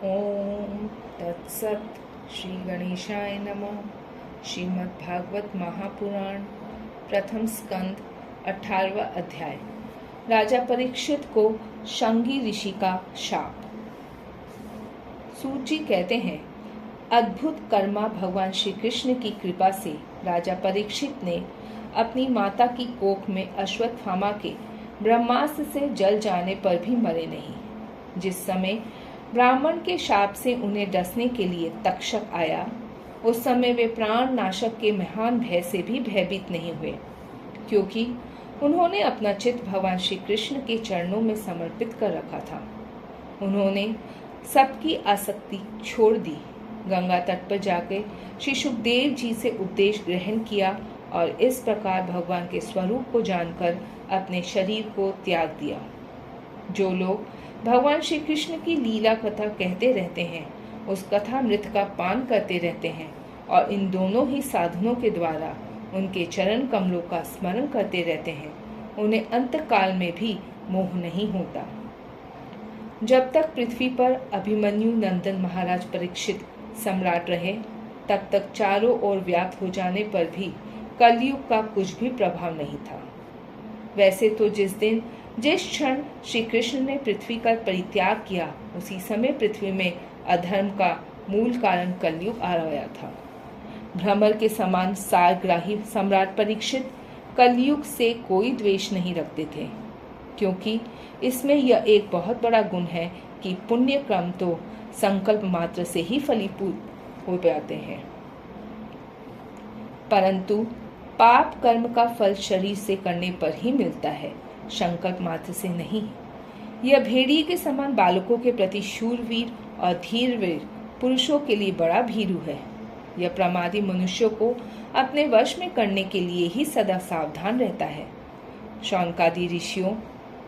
ओम तत्सत। श्री गणेशाय नमः। श्रीमद्भागवत महापुराण प्रथम स्कंद 18वां अध्याय। राजा परीक्षित को शंगी ऋषि का शाप। सूत जी कहते हैं, अद्भुत कर्मा भगवान श्री कृष्ण की कृपा से राजा परीक्षित ने अपनी माता की कोख में अश्वत्थामा के ब्रह्मास्त्र से जल जाने पर भी मरे नहीं। जिस समय ब्राह्मण के शाप से उन्हें डसने के लिए तक्षक आया, उस समय वे प्राण नाशक के महान भय से भी भयभीत नहीं हुए, क्योंकि उन्होंने अपना चित्त भगवान श्री कृष्ण के चरणों में समर्पित कर रखा था। उन्होंने सबकी आसक्ति छोड़ दी, गंगा तट पर जाकर श्री सुखदेव जी से उपदेश ग्रहण किया और इस प्रकार भगवान के स्वरूप को जानकर अपने शरीर को त्याग दिया। जो लोग भगवान श्री कृष्ण की लीला कथा कहते रहते हैं, उस कथा मृत का पान करते रहते हैं और इन दोनों ही साधनों के द्वारा उनके चरण कमलों का स्मरण करते रहते हैं, उन्हें अंत काल में भी मोह नहीं होता। जब तक पृथ्वी पर अभिमन्यु नंदन महाराज परीक्षित सम्राट रहे, तब तक चारों ओर व्याप्त हो जाने पर भी कलयुग का कुछ भी प्रभाव नहीं था। वैसे तो जिस क्षण श्री कृष्ण ने पृथ्वी का परित्याग किया, उसी समय पृथ्वी में अधर्म का मूल कारण कलयुग आ गया था। भ्रमर के समान सारग्राही सम्राट परीक्षित कलयुग से कोई द्वेष नहीं रखते थे, क्योंकि इसमें यह एक बहुत बड़ा गुण है कि पुण्य क्रम तो संकल्प मात्र से ही फलीभूत हो जाते हैं, परंतु पाप कर्म का फल शरीर से करने पर ही मिलता है, संकल्प मात्र से नहीं। यह भेड़िए के समान बालकों के प्रति शूरवीर और धीरवीर पुरुषों के लिए बड़ा भीरू है। यह प्रमादी मनुष्यों को अपने वश में करने के लिए ही सदा सावधान रहता है। शौनकादि ऋषियों,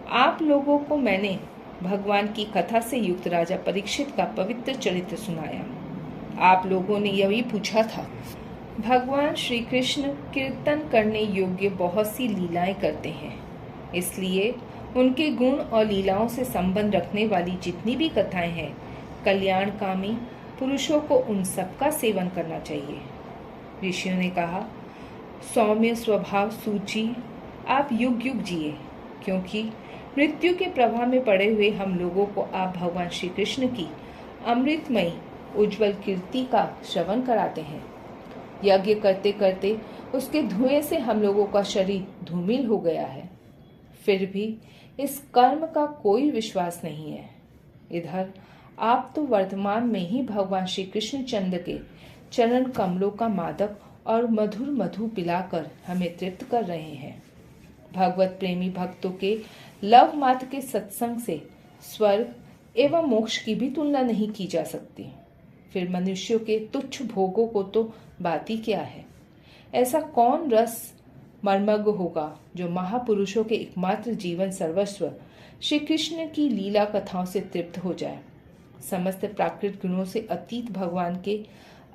आप लोगों को मैंने भगवान की कथा से युक्त राजा परीक्षित का पवित्र चरित्र सुनाया। आप लोगों ने यही पूछा था, भगवान श्री कृष्ण कीर्तन करने योग्य बहुत सी लीलाएं करते हैं, इसलिए उनके गुण और लीलाओं से संबंध रखने वाली जितनी भी कथाएं हैं, कल्याणकामी पुरुषों को उन सब का सेवन करना चाहिए। ऋषियों ने कहा, सौम्य स्वभाव सूत जी, आप युग युग जिए, क्योंकि मृत्यु के प्रभाव में पड़े हुए हम लोगों को आप भगवान श्री कृष्ण की अमृतमयी उज्जवल कीर्ति का श्रवण कराते हैं। यज्ञ करते करते उसके धुएं से हम लोगों का शरीर धूमिल हो गया है, फिर भी इस कर्म का कोई विश्वास नहीं है। इधर आप तो वर्तमान में ही भगवान श्री कृष्ण चंद्र के चरण कमलों का मादक और मधुर मधु पिलाकर हमें तृप्त कर रहे हैं। भगवत प्रेमी भक्तों के लव मात्र के सत्संग से स्वर्ग एवं मोक्ष की भी तुलना नहीं की जा सकती। फिर मनुष्यों के तुच्छ भोगों को तो बात ही क्या है। ऐसा कौन रस मर्मज्ञ होगा जो महापुरुषों के एकमात्र जीवन सर्वस्व श्री कृष्ण की लीला कथाओं से तृप्त हो जाए। समस्त प्राकृत गुणों से अतीत भगवान के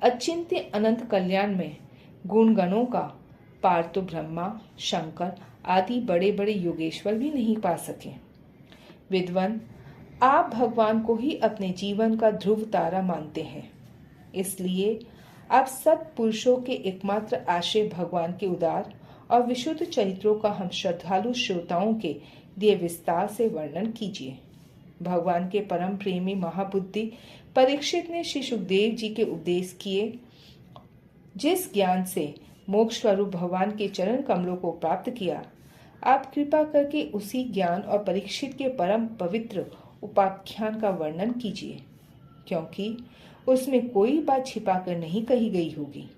अचिंत्य अनंत कल्याण में गुण गणों का पार तो ब्रह्मा, शंकर आदि बड़े बड़े योगेश्वर भी नहीं पा सके। विद्वान, आप भगवान को ही अपने जीवन का ध्रुव तारा मानते हैं, इसलिए आप सत्पुरुषों के एकमात्र आश्रय भगवान के उदार और विशुद्ध चरित्रों का हम श्रद्धालु श्रोताओं के लिए विस्तार से वर्णन कीजिए। भगवान के परम प्रेमी महाबुद्धि परीक्षित ने श्री सुखदेव जी के उपदेश किए, जिस ज्ञान से मोक्ष स्वरूप भगवान के चरण कमलों को प्राप्त किया, आप कृपा करके उसी ज्ञान और परीक्षित के परम पवित्र उपाख्यान का वर्णन कीजिए, क्योंकि उसमें कोई बात छिपाकर नहीं कही गई होगी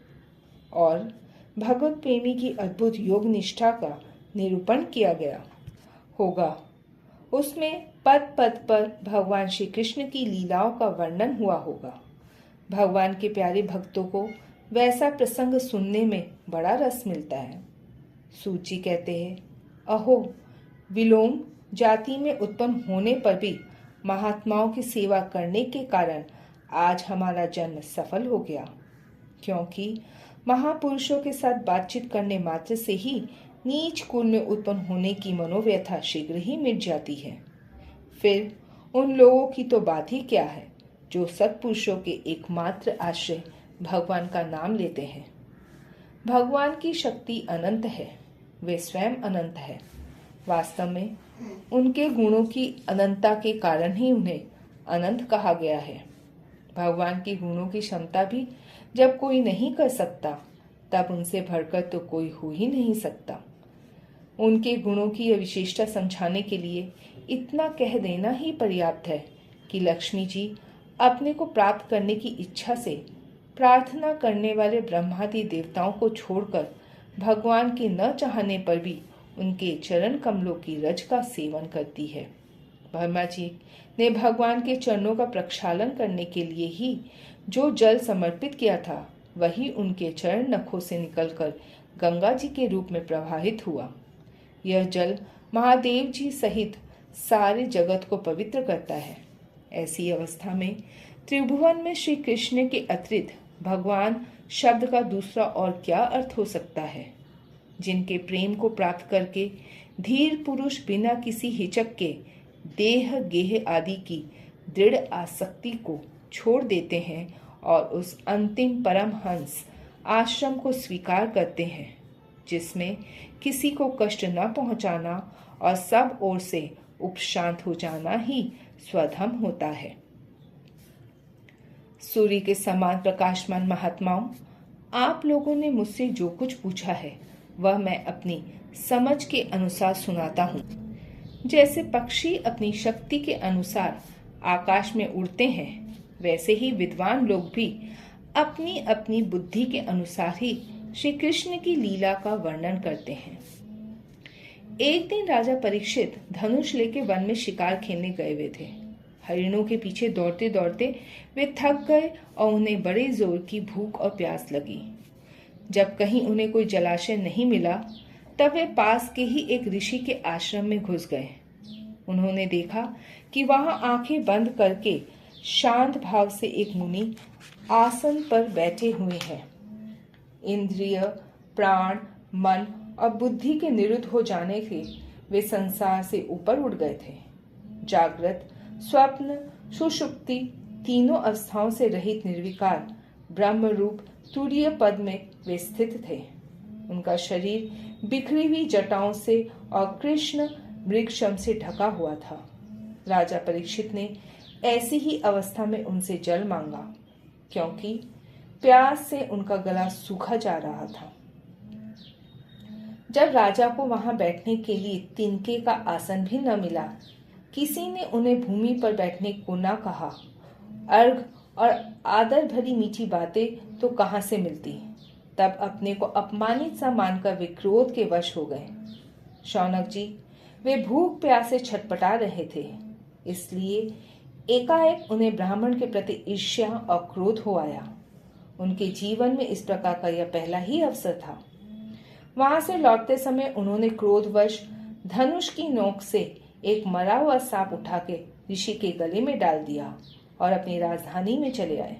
और भगवत प्रेमी की अद्भुत योग निष्ठा का निरूपण किया गया होगा। उसमें पद पद पर भगवान श्री कृष्ण की लीलाओं का वर्णन हुआ होगा। भगवान के प्यारे भक्तों को वैसा प्रसंग सुनने में बड़ा रस मिलता है। सूत जी कहते हैं, अहो, विलोम जाति में उत्पन्न होने पर भी महात्माओं की सेवा करने के कारण आज हमारा जन्म सफल हो गया, क्योंकि महापुरुषों के साथ बातचीत करने मात्र से ही नीच कुल में उत्पन्न होने की मनोव्यथा शीघ्र ही मिट जाती है। फिर उन लोगों की तो बात ही क्या है जो सत्पुरुषों के एकमात्र आश्रय भगवान का नाम लेते हैं। भगवान की शक्ति अनंत है, वे स्वयं अनंत है। वास्तव में उनके गुणों की अनंतता के कारण ही उन्हें अनंत कहा गया है। भगवान की गुणों की क्षमता भी जब कोई नहीं कर सकता, तब उनसे बढ़कर तो कोई हो ही नहीं सकता। उनके गुणों की यह विशेषता समझाने के लिए इतना कह देना ही पर्याप्त है कि लक्ष्मी जी अपने को प्राप्त करने की इच्छा से प्रार्थना करने वाले ब्रह्मादि देवताओं को छोड़कर भगवान के न चाहने पर भी उनके चरण कमलों की रज का सेवन करती है। ब्रह्मा जी ने भगवान के चरणों का प्रक्षालन करने के लिए ही जो जल समर्पित किया था, वही उनके चरण नखों से निकलकर गंगा जी के रूप में प्रवाहित हुआ। यह जल महादेव जी सहित सारे जगत को पवित्र करता है। ऐसी अवस्था में त्रिभुवन में श्री कृष्ण के अतिरिक्त भगवान शब्द का दूसरा और क्या अर्थ हो सकता है। जिनके प्रेम को प्राप्त करके धीर पुरुष बिना किसी हिचक के देह गेह आदि की दृढ़ आसक्ति को छोड़ देते हैं और उस अंतिम परमहंस आश्रम को स्वीकार करते हैं, जिसमें किसी को कष्ट न पहुंचाना और सब ओर से उपशांत हो जाना ही स्वधर्म होता है। सूर्य के समान प्रकाशमान महात्माओं, आप लोगों ने मुझसे जो कुछ पूछा है वह मैं अपनी समझ के अनुसार सुनाता हूँ। जैसे पक्षी अपनी शक्ति के अनुसार आकाश में उड़ते हैं, वैसे ही विद्वान लोग भी अपनी अपनी बुद्धि के अनुसार ही श्री कृष्ण की लीला का वर्णन करते हैं। एक दिन राजा परीक्षित धनुष लेके वन में शिकार खेलने गए हुए थे। हरिणों के पीछे दौड़ते दौड़ते वे थक गए और उन्हें बड़े जोर की भूख और प्यास लगी। जब कहीं उन्हें कोई जलाशय नहीं मिला, तब वे पास के ही एक ऋषि के आश्रम में घुस गए। उन्होंने देखा कि वहां आंखें बंद करके शांत भाव से एक मुनि आसन पर बैठे हुए हैं। इंद्रिय, प्राण, मन और बुद्धि के निरुद्ध हो जाने से वे संसार से ऊपर उठ गए थे। जागृत, स्वप्न, सुषुप्ति तीनों अवस्थाओं से रहित निर्विकार ब्रह्म रूप तुरीय पद में वे स्थित थे। उनका शरीर बिखरी हुई जटाओं से और कृष्ण मृगशम से ढका हुआ था। राजा परीक्षित ने ऐसी ही अवस्था में उनसे जल मांगा, क्योंकि प्यास से उनका गला सूखा जा रहा था। जब राजा को वहां बैठने के लिए तिनके का आसन भी न मिला, किसी ने उन्हें भूमि पर बैठने को न कहा, अर्घ और आदर भरी मीठी बातें तो कहां से मिलती। तब अपने को अपमानित सा मानकर वे क्रोध के वश हो गए। शौनक जी, वे भूख प्यास से छटपटा रहे थे, इसलिए एकाएक उन्हें ब्राह्मण के प्रति ईर्ष्या और क्रोध हो आया। उनके जीवन में इस प्रकार का यह पहला ही अवसर था। वहां से लौटते समय उन्होंने क्रोधवश धनुष की नोक से एक मरा हुआ सांप उठा के ऋषि के गले में डाल दिया और अपनी राजधानी में चले आए।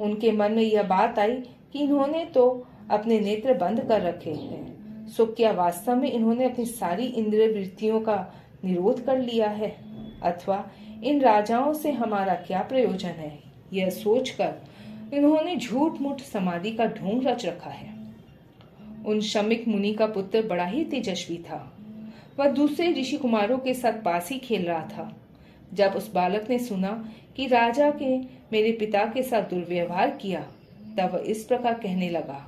उनके मन में यह बात आई कि इन्होंने तो अपने नेत्र बंद कर रखे हैं, सो क्या वास्तव में इन्होंने अपनी सारी इंद्रिय वृत्तियों का निरोध कर लिया है, अथवा इन राजाओं से हमारा क्या प्रयोजन है। यह सोचकर इन्होंने झूठ मूठ समाधि का ढोंग रच रखा है। उन शमिक मुनि का पुत्र बड़ा ही तेजस्वी था। वह दूसरे ऋषि कुमारों के साथ पास ही खेल रहा था। जब उस बालक ने सुना कि राजा के मेरे पिता के साथ दुर्व्यवहार किया, तब वह इस प्रकार कहने लगा,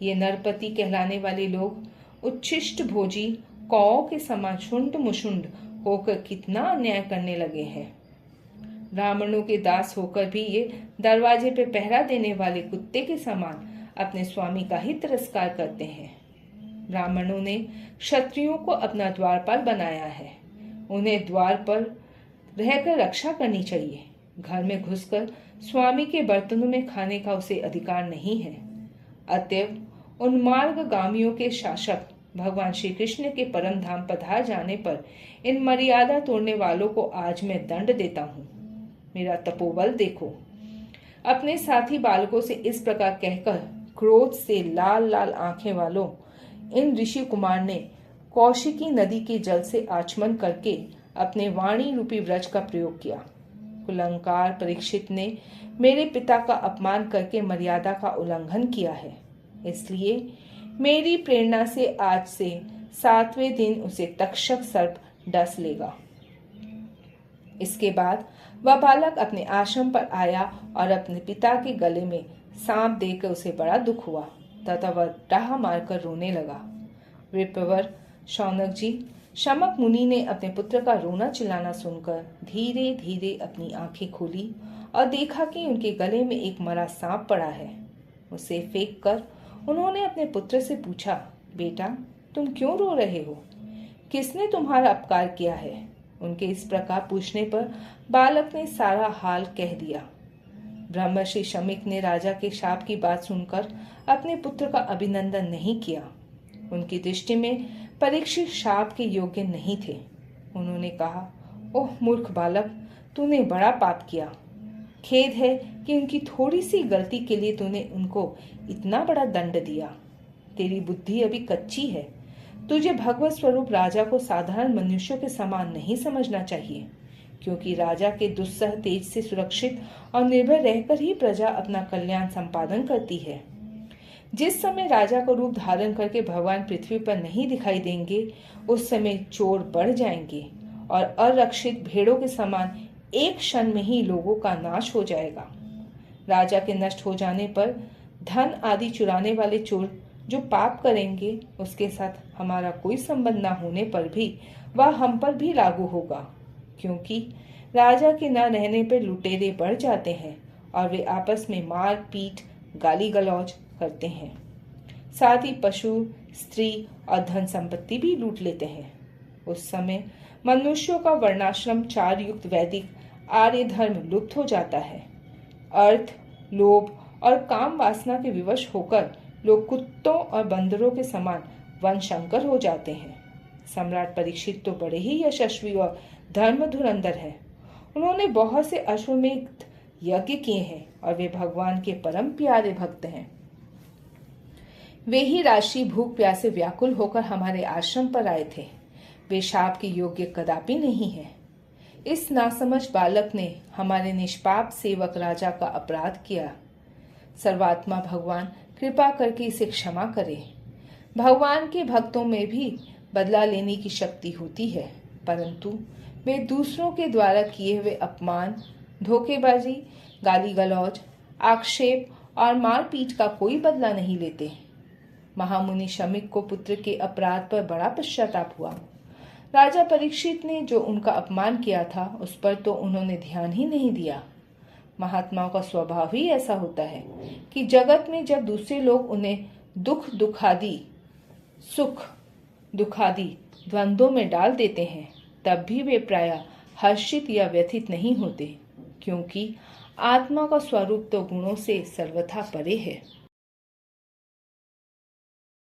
ये नरपति कहलाने वाले लोग उच्छिष्ट भोजी कौओं के समान शुंड मुशुंड होकर कितना अन्याय करने लगे हैं। ब्राह्मणों के दास होकर भी ये दरवाजे पे पहरा देने वाले कुत्ते के समान अपने स्वामी का ही तिरस्कार करते हैं। ब्राह्मणों ने क्षत्रियों को अपना द्वारपाल बनाया है। उन्हें द्वार पर रहकर रक्षा करनी चाहिए। घर में घुसकर स्वामी के बर्तनों में खाने का उसे अधिकार नहीं है। अतएव उन मार्गगामियों के शासक भगवान श्री कृष्ण के परम धाम पधार जाने पर इन मर्यादा तोड़ने वालों को आज मैं दंड देता हूँ। मेरा तपोबल देखो। अपने साथी बालकों से इस प्रकार कहकर क्रोध से लाल लाल आंखें वालों इन ऋषि कुमार ने कौशिकी नदी के जल से आचमन करके अपने वाणी रूपी व्रज का प्रयोग किया। कुलंकार परीक्षित ने मेरे पिता का अपमान करके मर्यादा का उल्लंघन किया है, इसलिए मेरी प्रेरणा से आज से 7वें दिन उसे तक्षक सर्प डस लेगा। इसके बाद वह बालक अपने आश्रम पर आया और अपने पिता के गले में सांप देकर उसे बड़ा दुख हुआ तथा वह डाह मारकर रोने लगा। विप्रवर शौनक जी, शमक मुनि ने अपने पुत्र का रोना चिल्लाना सुनकर धीरे धीरे अपनी आंखें खोली और देखा कि उनके गले में एक मरा सांप पड़ा है। उसे फेंक कर उन्होंने अपने पुत्र से पूछा, बेटा तुम क्यों रो रहे हो? किसने तुम्हारा अपकार किया है? उनके इस प्रकार पूछने पर बालक ने सारा हाल कह दिया। ब्रह्मर्षि शमीक ने राजा के शाप की बात सुनकर अपने पुत्र का अभिनंदन नहीं किया। उनकी दृष्टि में परीक्षित शाप के योग्य नहीं थे। उन्होंने कहा, ओह मूर्ख बालक, तूने बड़ा पाप किया। खेद है कि उनकी थोड़ी सी गलती के लिए तूने उनको इतना बड़ा दंड दिया। तेरी बुद्धि अभी कच्ची है। तुझे भगवत स्वरूप राजा को साधारण मनुष्यों के समान नहीं समझना चाहिए, क्योंकि राजा के दुस्सह तेज से सुरक्षित और निर्भय रहकर ही प्रजा अपना कल्याण संपादन करती है। जिस समय राजा को रूप धारण करके भगवान पृथ्वी पर नहीं दिखाई देंगे, उस समय चोर बढ़ जाएंगे और अरक्षित भेड़ों के समान एक क्षण में ही लोगों का नाश हो जाएगा। राजा के नष्ट हो जाने पर धन आदि चुराने वाले चोर जो पाप करेंगे, उसके साथ हमारा कोई संबंध न होने पर भी वह हम पर भी लागू होगा, क्योंकि राजा के न रहने पर लुटेरे बढ़ जाते हैं और वे आपस में मार पीट गाली गलौज करते हैं। साथ ही पशु, स्त्री और धन संपत्ति भी लूट लेते हैं। उस समय मनुष्यों का वर्णाश्रम चार युक्त वैदिक आर्य धर्म लुप्त हो जाता है। अर्थ, लोभ और काम वासना के विवश होकर लोग कुत्तों और बंदरों के समान वन शंकर हो जाते हैं। सम्राट परीक्षित तो बड़े ही यशस्वी और धर्म धुरंधर है। उन्होंने बहुत से अश्वमेध यज्ञ किए हैं और वे भगवान के परम प्यारे भक्त हैं। वे ही राशि भूख प्यासे व्याकुल होकर हमारे आश्रम पर आए थे। वे शाप के योग्य कदापि नहीं है। इस नासमझ बालक ने हमारे निष्पाप सेवक राजा का अपराध किया। सर्वात्मा भगवान कृपा करके इसे क्षमा करे। भगवान के भक्तों में भी बदला लेने की शक्ति होती है, परंतु वे दूसरों के द्वारा किए हुए अपमान, धोखेबाजी, गाली गलौज, आक्षेप और मारपीट का कोई बदला नहीं लेते। महामुनि शमीक को पुत्र के अपराध पर बड़ा पश्चाताप हुआ। राजा परीक्षित ने जो उनका अपमान किया था, उस पर तो उन्होंने ध्यान ही नहीं दिया। महात्माओं का स्वभाव ही ऐसा होता है कि जगत में जब दूसरे लोग उन्हें सुख दुखादि द्वंद्वों में डाल देते हैं, तब भी वे प्रायः हर्षित या व्यथित नहीं होते, क्योंकि आत्मा का स्वरूप तो गुणों से सर्वथा परे है।